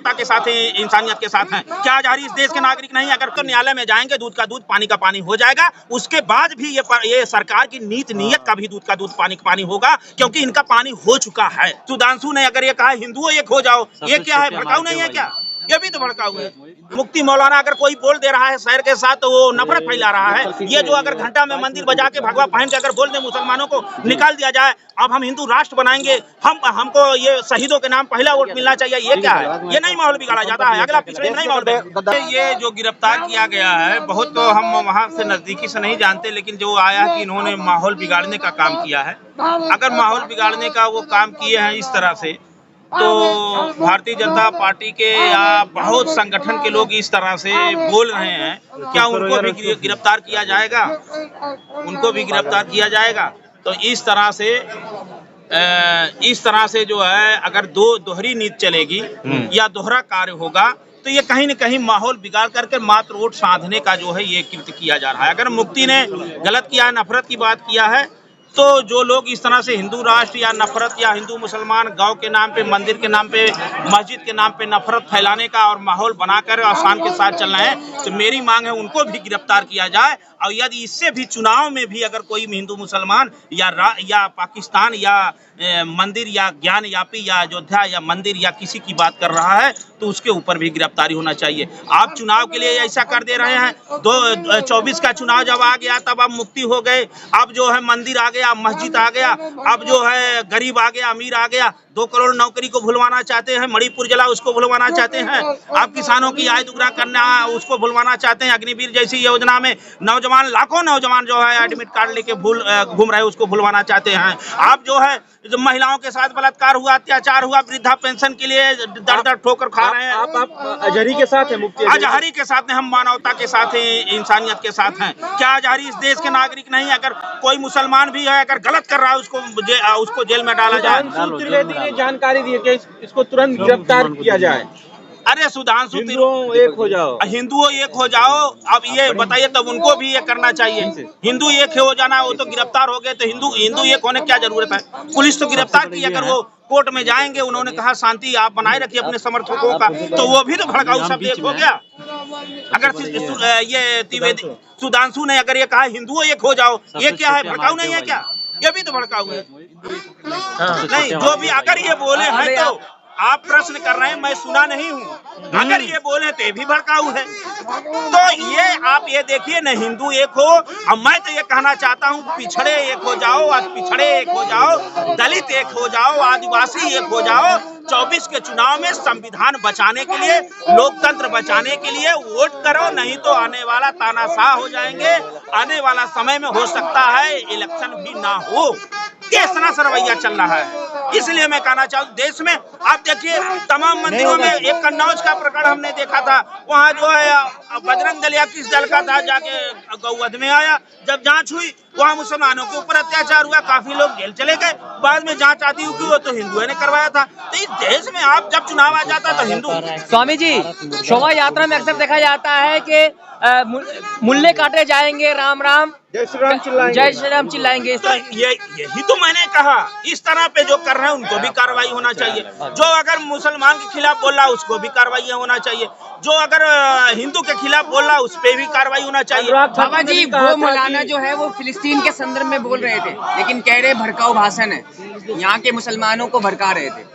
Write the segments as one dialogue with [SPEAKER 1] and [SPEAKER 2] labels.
[SPEAKER 1] मानवता के साथ हैं, इंसानियत के साथ हैं। क्या आजारी इस देश के नागरिक नहीं? अगर तो न्यायालय में जाएंगे, दूध का दूध, पानी का पानी हो जाएगा। उसके बाद भी ये सरकार की नीत नीयत का भी दूध का दूध, पानी का पानी होगा, क्योंकि इनका पानी हो चुका है। सुधांशु ने अगर ये कहा हिंदुओं एक हो जाओ, ये क्या है? भड़काऊ नहीं है क्या? ये भी तो भड़काऊ है। मुफ्ती मौलाना अगर कोई बोल दे रहा है शहर के साथ, तो वो नफरत फैला रहा है। ये जो अगर घंटा में मंदिर बजा के भगवा पहन के अगर बोल दे मुसलमानों को निकाल दिया जाए, अब हम हिंदू राष्ट्र बनाएंगे, हमको ये शहीदों के नाम पहला वोट मिलना चाहिए, ये क्या है? ये नहीं माहौल बिगाड़ा जाता है? अगला पिछड़े नहीं माहौल। ये जो गिरफ्तार किया गया है, बहुत तो हम वहाँ से नजदीकी से नहीं जानते, लेकिन जो आया कि इन्होंने माहौल बिगाड़ने का काम किया है। अगर माहौल बिगाड़ने का वो काम किए हैं इस तरह से, तो भारतीय जनता पार्टी के या बहुत संगठन के लोग इस तरह से बोल रहे हैं, क्या उनको भी गिरफ्तार किया जाएगा? उनको भी गिरफ्तार किया जाएगा? तो इस तरह से जो है, अगर दोहरी नीति चलेगी या दोहरा कार्य होगा, तो ये कहीं न कहीं माहौल बिगाड़ करके मात्र वोट साधने का जो है ये कृत्य किया जा रहा है। अगर मुफ्ती ने गलत किया है, नफरत की बात किया है, तो जो लोग इस तरह से हिंदू राष्ट्र या नफरत या हिंदू मुसलमान गांव के नाम पे, मंदिर के नाम पे, मस्जिद के नाम पे नफरत फैलाने का और माहौल बनाकर आसान के साथ चलना है, तो मेरी मांग है उनको भी गिरफ्तार किया जाए। और यदि इससे भी चुनाव में भी अगर कोई हिंदू मुसलमान या पाकिस्तान या मंदिर या ज्ञान यापी या अयोध्या या मंदिर या किसी की बात कर रहा है, तो उसके ऊपर भी गिरफ्तारी होना चाहिए। आप चुनाव के लिए ऐसा कर दे रहे हैं। 2024 का चुनाव जब आ गया, तब आप मुफ्ती हो गए, अब जो है मंदिर आ गया, मस्जिद आ गया, अब जो है गरीब आ गया, अमीर आ गया। 2 करोड़ नौकरी को भुलवाना चाहते हैं, मणिपुर जला उसको भुलवाना चाहते हैं, आप किसानों की आय दुगना करना उसको भुलवाना चाहते हैं, अग्निवीर जैसी योजना में लाखों नौजवान जो है एडमिट कार्ड लेके घूम रहे उसको भुलवाना चाहते हैं। आप जो है जो महिलाओं के साथ बलात्कार हुआ, अत्याचार हुआ, वृद्धा पेंशन के लिए दर ठोकर खा रहे हैं।
[SPEAKER 2] आप अजहरी के साथ हैं? मुफ्ती
[SPEAKER 1] अजहरी के साथ हैं, हम मानवता के साथ हैं, इंसानियत के साथ हैं। क्या अजहरी इस देश के नागरिक नहीं? अगर कोई मुसलमान भी है, अगर गलत कर रहा है, उसको जेल में डाला जाए।
[SPEAKER 2] त्रिवेदी ने जानकारी दी है कि इसको तुरंत गिरफ्तार किया जाए।
[SPEAKER 1] अरे सुधांशु,
[SPEAKER 2] हिंदुओं एक हो जाओ,
[SPEAKER 1] हिंदुओं एक हो जाओ। अब ये बताइए, तब उनको भी ये करना चाहिए। हिंदू एक हो जाना, वो तो गिरफ्तार हो गए, तो हिंदू एक होने की क्या जरूरत है? पुलिस तो गिरफ्तार की, अगर वो कोर्ट में जाएंगे, उन्होंने कहा शांति आप बनाए रखिए अपने समर्थकों का, तो वो भी तो भड़काऊ शब्द एक हो गया। अगर ये त्रिवेदी सुधांशु ने अगर ये कहा हिंदुओं एक हो जाओ, ये क्या है? भड़काऊ नहीं है क्या? ये भी तो भड़काऊ है। नहीं, जो भी अगर ये बोले हैं, तो आप प्रश्न कर रहे हैं, मैं सुना नहीं हूँ। अगर ये बोले तो ये भी भड़काऊ है। तो ये आप ये देखिए न, हिंदू एक हो, और मैं तो ये कहना चाहता हूँ पिछड़े एक हो जाओ, आज पिछड़े एक हो जाओ, दलित एक हो जाओ, आदिवासी एक हो जाओ। 24 के चुनाव में संविधान बचाने के लिए, लोकतंत्र बचाने के लिए वोट करो, नहीं तो आने वाला तानाशाह हो जाएंगे। आने वाला समय में हो सकता है इलेक्शन भी ना हो। इस तरह से रवैया चल रहा है। इसलिए मैं कहना चाहूँ, देश में आप देखिए तमाम मंदिरों में, एक कन्नौज का प्रकरण हमने देखा था, वहाँ जो है बजरंग दल या किस दल का था जाके गौवध में आया। जब जांच हुई, वहाँ मुसलमानों के ऊपर अत्याचार हुआ, काफी लोग जेल चले गए। बाद में जांच आती हुई कि वो तो हिंदुओं ने करवाया था। तो इस देश में आप जब चुनाव आ जाता तो हिंदू।
[SPEAKER 3] स्वामी जी, शोभा यात्रा में अक्सर देखा जाता है कि मुल्ले काटे जाएंगे, राम राम
[SPEAKER 2] जय श्री राम चिल्लाएंगे,
[SPEAKER 3] जय श्री राम चिल्लाएंगे।
[SPEAKER 1] तो यही तो मैंने कहा, इस तरह पे जो कर रहे हैं उनको भी कार्रवाई होना चाहिए। जो अगर मुसलमान के खिलाफ बोल रहा है उसको भी कार्रवाई होना चाहिए। जो अगर हिंदू के खिलाफ बोल रहा है उस पे भी कार्रवाई होना चाहिए।
[SPEAKER 3] बाबा जी, वो मौलाना जो है वो फिलिस्तीन के संदर्भ में बोल रहे थे, लेकिन कह रहे भड़काऊ भाषण है, यहाँ के मुसलमानों को भड़का रहे थे।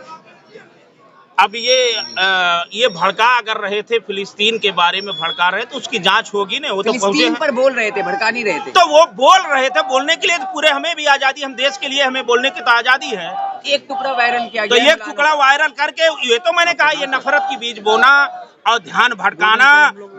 [SPEAKER 1] अब ये भड़का अगर रहे थे, फिलिस्तीन के बारे में भड़का रहे, तो उसकी जांच होगी ना। वो तो
[SPEAKER 3] फिलिस्तीन पर बोल रहे थे, भड़का नहीं रहे थे।
[SPEAKER 1] तो वो बोल रहे थे, बोलने के लिए तो पूरे हमें भी आजादी, हम देश के लिए हमें बोलने की तो आजादी है।
[SPEAKER 3] एक टुकड़ा वायरल किया
[SPEAKER 1] तो
[SPEAKER 3] गया,
[SPEAKER 1] एक टुकड़ा वायरल करके, ये तो मैंने कहा, ये नफरत की बीज बोना और ध्यान भटकाना,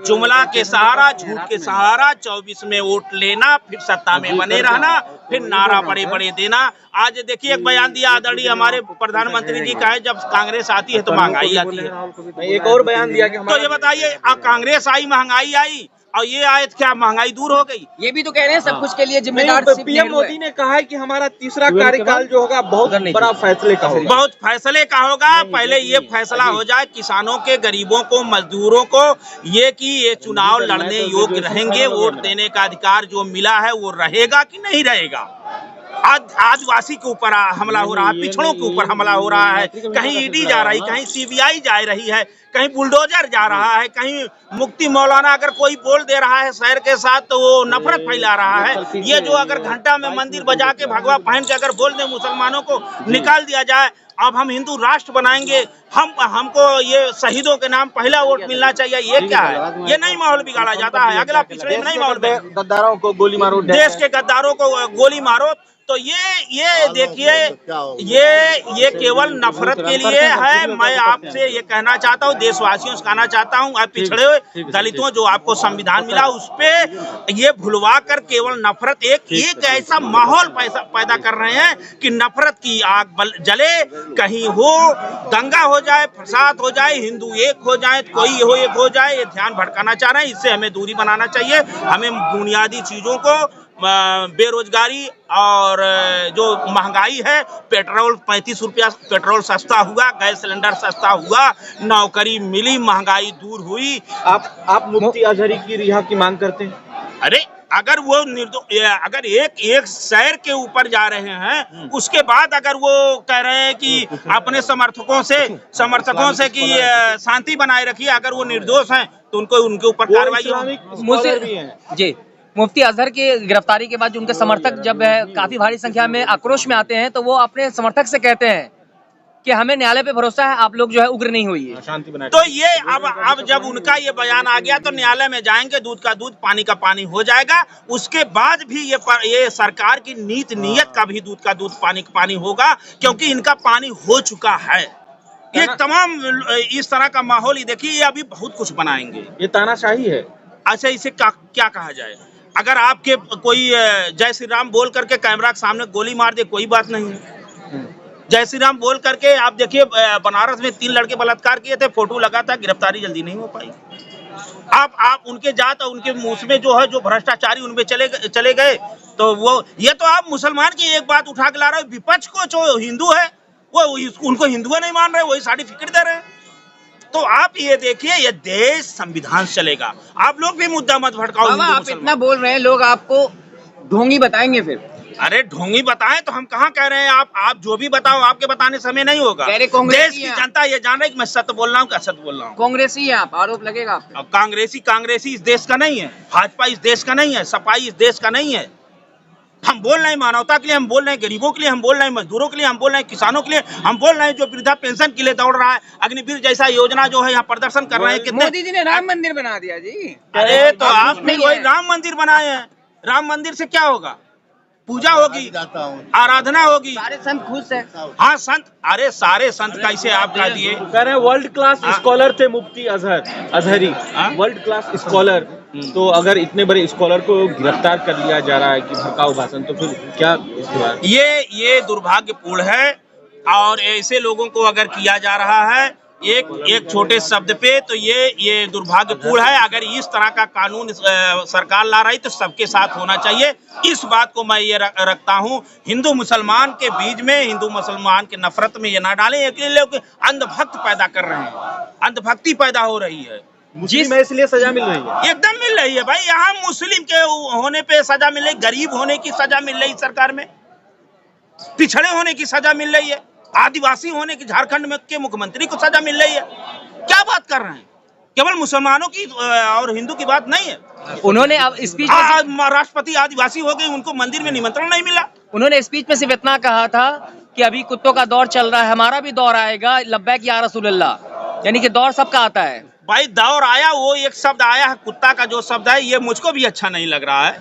[SPEAKER 1] जुमला के सहारा, झूठ के सहारा 24 में वोट लेना, फिर सत्ता में बने रहना, फिर नारा बड़े बड़े देना। आज देखिए एक बयान दिया आदरणीय हमारे प्रधानमंत्री जी का है, जब कांग्रेस आती है तो महंगाई आती है।
[SPEAKER 2] एक और बयान दिया कि
[SPEAKER 1] तो ये बताइए, कांग्रेस आई महंगाई आई, और ये आए क्या महंगाई दूर हो गई?
[SPEAKER 3] ये भी तो कह रहे हैं सब कुछ के लिए जिम्मेदार
[SPEAKER 2] पीएम मोदी ने कहा है कि हमारा तीसरा कार्यकाल जो होगा बहुत बड़ा फैसले का होगा।
[SPEAKER 1] बहुत फैसले का होगा। पहले ये फैसला हो जाए किसानों के, गरीबों को, मजदूरों को, ये कि ये चुनाव लड़ने योग्य रहेंगे, वोट देने का अधिकार जो मिला है वो रहेगा कि नहीं रहेगा। आदिवासी के ऊपर हमला हो रहा है, पिछड़ों के ऊपर हमला हो रहा है, कहीं ईडी जा रही, कहीं सीबीआई जा रही है, कहीं बुलडोजर जा रहा है, कहीं मुफ्ती मौलाना अगर कोई बोल दे रहा है शहर के साथ तो वो नफरत फैला रहा है। ये जो अगर घंटा में मंदिर बजा के भगवा पहन के अगर बोल दे मुसलमानों को निकाल दिया जाए, अब हम हिंदू राष्ट्र बनाएंगे, हमको ये शहीदों के नाम पहला वोट मिलना चाहिए, ये क्या है? ये नहीं माहौल बिगाड़ा जाता है, अगला पिछड़े में नहीं माहौल,
[SPEAKER 2] गद्दारों को गोली मारो,
[SPEAKER 1] देश के गद्दारों को गोली मारो। तो ये देखिए, ये केवल नफरत के लिए है। मैं आपसे ये कहना चाहता हूँ, देशवासियों से कहना चाहता हूँ, आप पिछड़े दलितों जो आपको संविधान मिला उस पे ये भुलवा कर केवल नफरत एक ऐसा माहौल पैदा कर रहे हैं कि नफरत की आग जले, कहीं हो दंगा हो जाए, फसाद हो जाए, हिंदू एक हो जाए, कोई हो एक हो जाए, ये ध्यान भटकाना चाह रहे हैं। इससे हमें दूरी बनाना चाहिए। हमें बुनियादी चीजों को, बेरोजगारी और जो महंगाई है, पेट्रोल 35 रुपया पेट्रोल सस्ता हुआ, गैस सिलेंडर सस्ता हुआ, नौकरी मिली, महंगाई दूर हुई।
[SPEAKER 2] आप मुफ्ती अजहरी की रिहा की मांग करते हैं?
[SPEAKER 1] अरे अगर वो अगर एक शहर के ऊपर जा रहे हैं, उसके बाद अगर वो कह रहे हैं कि अपने समर्थकों से कि शांति बनाए रखिए, अगर वो निर्दोष हैं तो उनको उनके ऊपर कार्रवाई
[SPEAKER 4] जी। मुफ्ती अजहर की गिरफ्तारी के बाद उनके समर्थक जब काफी भारी संख्या में आक्रोश में आते हैं तो वो अपने समर्थक से कहते हैं कि हमें न्यायालय पे भरोसा है, आप लोग जो है उग्र नहीं हुई है,
[SPEAKER 2] शांति बनाए।
[SPEAKER 1] तो ये अब जब उनका ये बयान आ गया तो न्यायालय में जाएंगे, दूध का दूध पानी का पानी हो जाएगा। उसके बाद भी ये सरकार की नीयत का भी दूध का दूध पानी का पानी होगा, क्योंकि इनका पानी हो चुका है। ये तमाम इस तरह का माहौल, देखिए ये अभी बहुत कुछ बनाएंगे।
[SPEAKER 2] ये तानाशाही है।
[SPEAKER 1] अच्छा, इसे क्या कहा जाए? अगर आपके कोई जय श्री राम बोल करके कैमरा के सामने गोली मार दे, कोई बात नहीं है। जय श्री राम बोल करके आप देखिए, बनारस में 3 लड़के बलात्कार किए थे, फोटो लगा था, गिरफ्तारी जल्दी नहीं हो पाई। आप उनके जात और उनके मुंह में जो है, जो भ्रष्टाचारी उनमें चले गए, तो वो ये तो आप मुसलमान की एक बात उठा के ला रहे हो, विपक्ष को जो हिंदू है वो उनको हिंदू नहीं मान रहे, वही सर्टिफिकेट दे रहे हैं। तो आप ये देखिए, ये देश संविधान से चलेगा। आप लोग भी मुद्दा मत भड़काओ।
[SPEAKER 3] आप इतना बोल रहे हैं, लोग आपको ढोंगी बताएंगे फिर।
[SPEAKER 1] अरे ढोंगी बताएं तो हम कहाँ कह रहे हैं, आप जो भी बताओ, आपके बताने से हमें नहीं होगा। देश की जनता ये जान रही है कि मैं सत्य बोल रहा हूँ कि असत्य बोल रहा हूँ।
[SPEAKER 3] कांग्रेसी है आप, आरोप लगेगा आप।
[SPEAKER 1] अब कांग्रेसी इस देश का नहीं है, भाजपा इस देश का नहीं है, सपाई इस देश का नहीं है। हम बोल रहे हैं मानवता के लिए, हम बोल रहे हैं गरीबों के लिए, हम बोल रहे हैं मजदूरों के लिए, हम बोल रहे हैं किसानों के लिए, हम बोल रहे हैं जो वृद्धा पेंशन के लिए दौड़ रहा है, अग्निवीर जैसा योजना जो है यहाँ प्रदर्शन कर रहे हैं। कितने
[SPEAKER 3] मोदी जी ने राम मंदिर बना दिया जी।
[SPEAKER 1] अरे तो आपने वही राम मंदिर बनाए हैं, राम मंदिर से क्या होगा? पूजा होगी, आराधना होगी,
[SPEAKER 3] सारे संत खुश है।
[SPEAKER 1] हाँ संत, अरे सारे संत कैसे आप कह दिए?
[SPEAKER 2] कह रहे हैं वर्ल्ड क्लास स्कॉलर थे मुफ्ती अजहरी, वर्ल्ड क्लास स्कॉलर। तो अगर इतने बड़े स्कॉलर को गिरफ्तार कर लिया जा रहा है कि भड़काऊ भाषण, तो फिर क्या?
[SPEAKER 1] ये दुर्भाग्यपूर्ण है। और ऐसे लोगों को अगर किया जा रहा है एक छोटे शब्द पे, तो ये दुर्भाग्यपूर्ण है। अगर इस तरह का कानून सरकार ला रही तो सबके साथ होना चाहिए। इस बात को मैं ये रखता हूँ। हिंदू मुसलमान के बीच में, हिंदू मुसलमान के नफरत में ये ना डालें। इसलिए लोग अंधभक्त पैदा कर रहे हैं, अंधभक्ति पैदा हो रही है।
[SPEAKER 2] मुस्लिम है इसलिए सजा मिल रही है,
[SPEAKER 1] एकदम मिल रही है भाई। यहाँ मुस्लिम के होने पे सजा मिल रही, गरीब होने की सजा मिल रही सरकार में, पिछड़े होने की सजा मिल रही है, आदिवासी होने की झारखंड में के मुख्यमंत्री को सजा मिल रही है। क्या बात कर रहे हैं? केवल मुसलमानों की और हिंदू की बात नहीं है।
[SPEAKER 4] उन्होंने अब स्पीच
[SPEAKER 1] राष्ट्रपति आदिवासी हो गए, उनको मंदिर में निमंत्रण नहीं मिला।
[SPEAKER 4] उन्होंने स्पीच में सिर्फ इतना कहा था कि अभी कुत्तों का दौर चल रहा है, हमारा भी दौर आएगा, लब्बैक या रसूलुल्लाह, यानी कि दौर सबका आता है।
[SPEAKER 1] भाई दौर आया, वो एक शब्द आया है, कुत्ता का जो शब्द है, ये मुझको भी अच्छा नहीं लग रहा है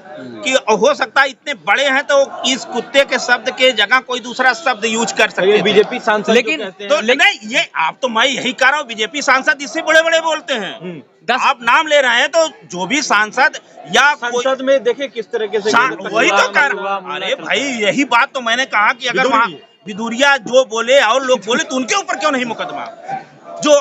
[SPEAKER 1] कि हो सकता है इतने बड़े हैं तो इस कुत्ते के शब्द के जगह कोई दूसरा शब्द यूज कर सकते हैं।
[SPEAKER 2] बीजेपी सांसद
[SPEAKER 4] लेकिन
[SPEAKER 1] तो नहीं, ये आप तो मैं यही कह रहा हूँ, बीजेपी सांसद इससे बड़े बड़े बोलते हैं। आप नाम ले रहे हैं तो जो भी सांसद या
[SPEAKER 2] संसद में देखे किस तरीके से
[SPEAKER 1] वही तो कर। अरे भाई यही बात तो मैंने कहा कि अगर वहाँ बिदुरिया जो बोले और लोग बोले तो उनके ऊपर क्यों नहीं मुकदमा? जो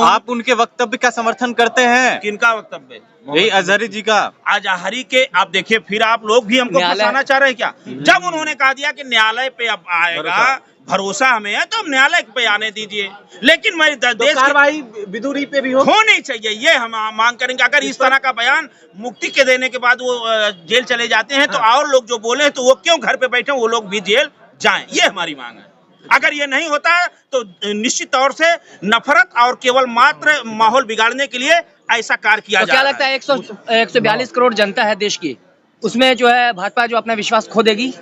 [SPEAKER 5] आप उनके वक्तव्य का समर्थन करते हैं?
[SPEAKER 1] किनका वक्तव्य?
[SPEAKER 5] यही अजहरी जी का।
[SPEAKER 1] अजहरी के आप देखिए, फिर आप लोग भी हमको फंसाना चाह रहे हैं क्या? जब उन्होंने कहा दिया कि न्यायालय पे अब आएगा, भरोसा हमें है तो हम न्यायालय पे आने दीजिए, लेकिन मैं
[SPEAKER 2] तो
[SPEAKER 1] देश की
[SPEAKER 2] कार्रवाई विदुरी पे भी हो।
[SPEAKER 1] होनी चाहिए, ये हम मांग करेंगे। अगर इस तरह का बयान मुक्ति के देने के बाद वो जेल चले जाते हैं तो और लोग जो बोले तो वो क्यों घर पे बैठे, वो लोग भी जेल जाएं, ये हमारी मांग है। अगर ये नहीं होता है तो निश्चित तौर से नफरत और केवल मात्र माहौल बिगाड़ने के लिए ऐसा कार्य किया
[SPEAKER 4] तो
[SPEAKER 1] जा
[SPEAKER 4] क्या
[SPEAKER 1] रहा
[SPEAKER 4] लगता
[SPEAKER 1] है।
[SPEAKER 4] है 142 करोड़ जनता है देश की, उसमें जो है भाजपा जो अपना विश्वास खो देगी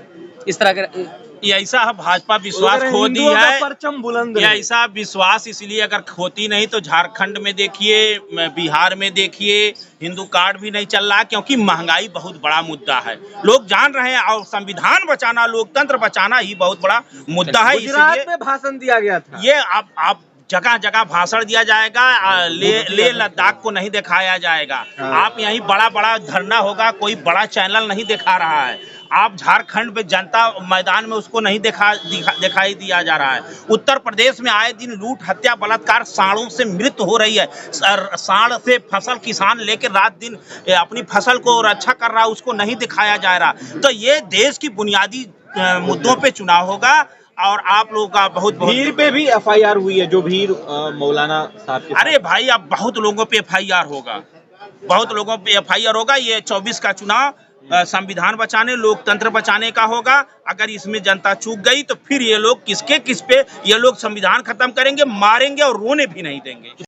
[SPEAKER 4] इस तरह का?
[SPEAKER 1] ये ऐसा भाजपा विश्वास
[SPEAKER 2] अगर
[SPEAKER 1] खो दी
[SPEAKER 2] हिंदुओं का
[SPEAKER 1] है,
[SPEAKER 2] परचम बुलंद
[SPEAKER 1] ये
[SPEAKER 2] है।
[SPEAKER 1] ऐसा विश्वास इसलिए अगर खोती नहीं तो झारखंड में देखिए, बिहार में देखिए, हिंदू कार्ड भी नहीं चल रहा, क्योंकि महंगाई बहुत बड़ा मुद्दा है। लोग जान रहे हैं और संविधान बचाना, लोकतंत्र बचाना ही बहुत बड़ा मुद्दा है।
[SPEAKER 2] गुजरात
[SPEAKER 1] इसलिए
[SPEAKER 2] में भाषण दिया गया था।
[SPEAKER 1] ये आप जगह जगह भाषण दिया जाएगा, ले लद्दाख को नहीं दिखाया जाएगा। आप यहीं बड़ा बड़ा धरना होगा, कोई बड़ा चैनल नहीं दिखा रहा है। आप झारखंड में जनता मैदान में उसको नहीं दिखाई दिया जा रहा है। उत्तर प्रदेश में आए दिन लूट, हत्या, बलात्कार, सांडों से मृत्यु हो रही है। सांड से फसल किसान लेकर रात दिन अपनी फसल को रक्षा कर रहा है, उसको नहीं दिखाया जा रहा। तो ये देश की बुनियादी मुद्दों पे चुनाव होगा और आप लोगों का बहुत
[SPEAKER 2] भीड़ पे भी एफआईआर हुई है, जो भीड़ मौलाना साहब के।
[SPEAKER 1] अरे भाई, अब बहुत लोगों पे एफआईआर होगा, बहुत लोगों पे एफआईआर होगा। ये 24 का चुनाव संविधान बचाने, लोकतंत्र बचाने का होगा। अगर इसमें जनता चूक गई तो फिर ये लोग किस पे ये लोग संविधान खत्म करेंगे, मारेंगे और रोने भी नहीं देंगे।